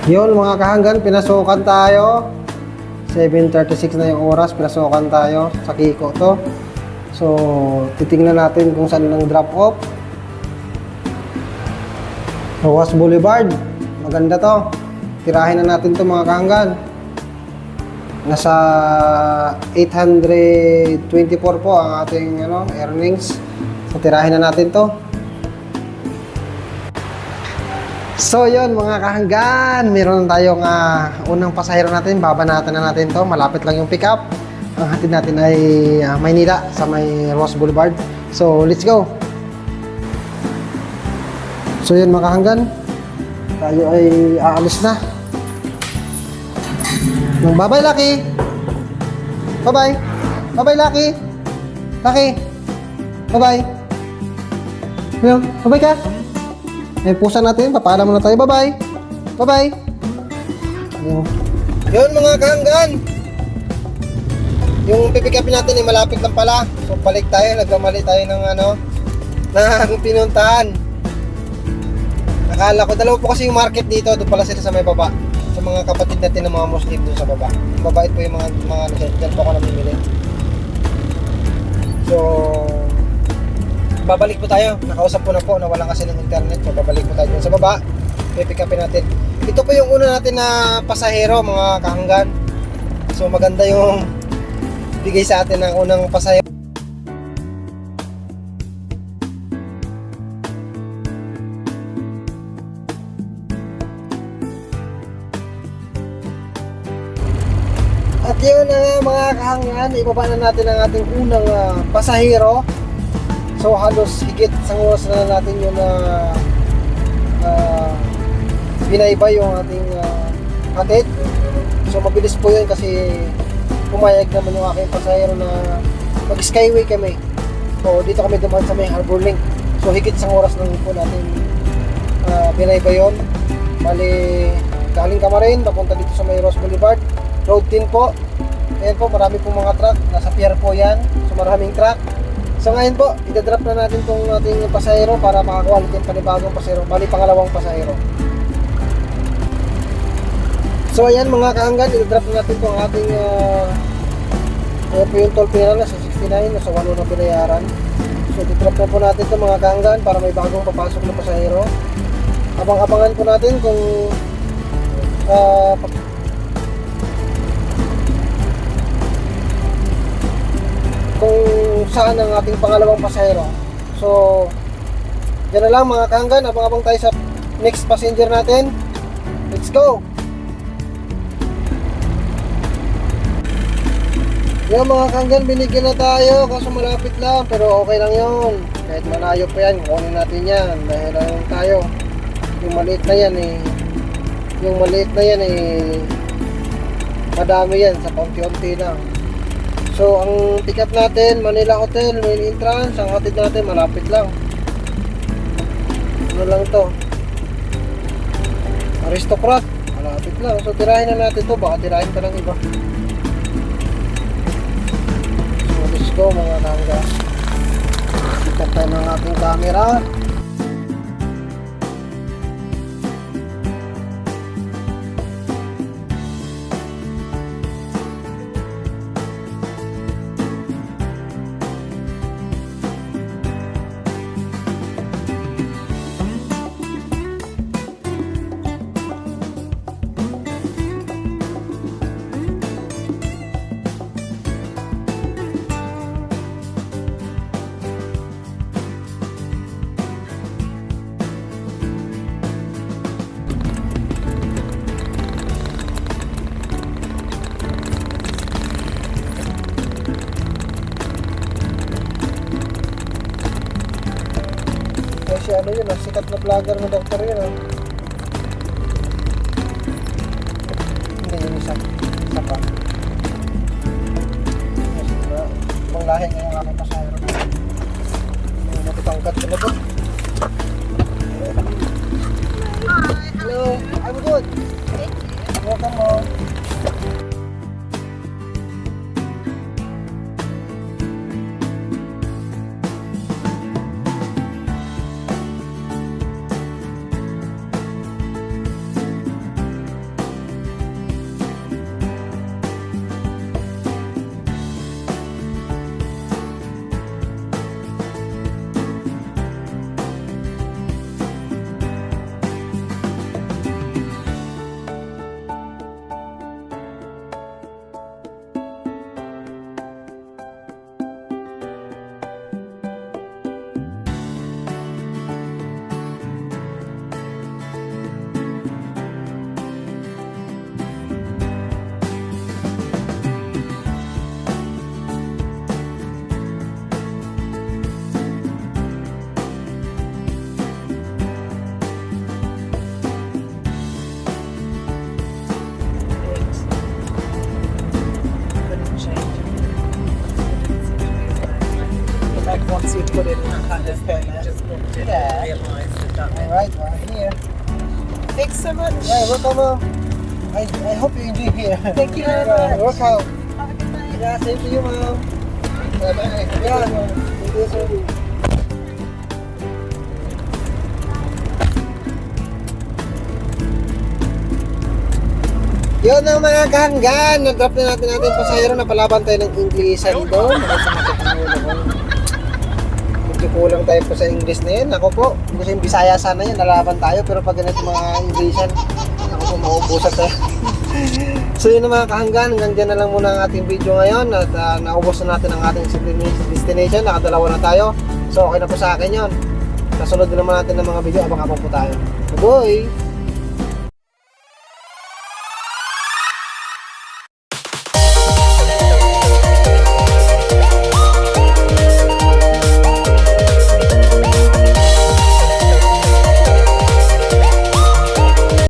Yun mga kahanggan, pinasukan tayo. 7:36 na yung oras, pinasukan tayo sa Kiko to. So, titingnan natin kung saan ang drop off. Rojas Boulevard. Maganda to. Tirahin na natin to mga kahanggan. Nasa 824 po ang ating earnings. So, tirahin na natin to. So yun mga kahanggan, meron tayong unang pasahero natin, babanatan na natin to, malapit lang yung pick up. Ang hatid natin ay Maynila sa may Rojas Boulevard. So let's go. So yun mga kahanggan, tayo ay aalis na. Bye-bye Lucky. Bye-bye. Bye-bye Lucky. Lucky. Bye-bye. Bye-bye ka. May pusa natin, papaalam muna tayo. Bye-bye! Bye-bye! Yun mga kahanggan! Yung pipikapin natin ay malapit lang pala. So balik tayo, nagkamali tayo ng ng pinuntahan. Nakala ko, dalawa po kasi yung market dito. Doon pala sila sa may baba. Sa mga kapatid natin ng mga Muslim doon sa baba. Mabait po yung mga dyan po ako namimili. So babalik po tayo. Nakausap ko na po na walang kasi ng internet. So babalik po tayo sa baba. Pipick upin natin. Ito po yung una natin na pasahero mga kahanggan. So maganda yung bigay sa atin ng unang pasahero. At yun na mga kahanggan, ibaba na natin ang ating unang pasahero. So halos higit isang oras na natin yung binaybay yung ating hatid. So mabilis po yun kasi pumayag naman yung aking pasahero na mag-skyway kami. So dito kami dumaan sa may Harbor Link. So higit isang oras lang po natin binaybay yun. Bali, galing Kamarin, papunta dito sa may Rojas Boulevard. Road 10 po. Ayan po, marami pong mga truck. Nasa pier po yan. So maraming truck. So ngayon po, itadrop na natin itong ating pasahero para makakuha natin panibagong pasahero, bali pangalawang pasahero. So ayan mga kahanggan, itadrop na natin itong ating ayan po yung toll fee na sa 69, nasa 1 na binayaran. So itadrop na po natin ito mga kahanggan para may bagong papasok na pasahero. Abang-abangan po natin kung saan ang ating pangalawang pasahero. So dyan na lang mga kahanggan, abang-abang tayo sa next passenger natin. Let's go! Yan mga kahanggan, binigyan na tayo kaso malapit lang, pero okay lang yun. Kahit malayo pa yan, kunin natin yan dahil lang tayo. Yung maliit na yan madami yan, sa konti-unti lang. So, ang pick up natin, Manila Hotel, main entrance. Ang hatid natin, malapit lang. Ano lang to? Aristocrat, malapit lang. So, tirahin na natin to. Baka tirahin ka ng iba. So, let's go mga kahanggan. Pick up tayo ng ating camera. Si ano yun, sikat na vlogger na doktor yun. Hindi yun isa pa. Ibang lahi ngayong aking pasahero. Yung matutangkat sila po. Hello, I'm good. Welcome home. Here. Thanks so much. Yeah, welcome, ma'am. I hope you enjoy here. Thank you very much. Welcome. Have a good night. Yeah, same to you, ma'am. Bye-bye. Yeah, thank you, sir. Yun ang mga kahanggan. Na-drop na natin natin pasahero na palaban tayo ng Inglesan doon. Medyo kulang tayo po sa English na yun. Ako po, kasi yung Bisaya sana yun, nalaban tayo. Pero pag ganito mga Inglesan, ako po, mauubusan tayo. So yun ang mga kahanggan. Hanggang dyan na lang muna ang ating video ngayon. At naubos na natin ang ating destination. Nakadalawa na tayo. So okay na po sa akin yun. Nasunod na naman natin ng mga video. Abang-abang po tayo. Bye-bye!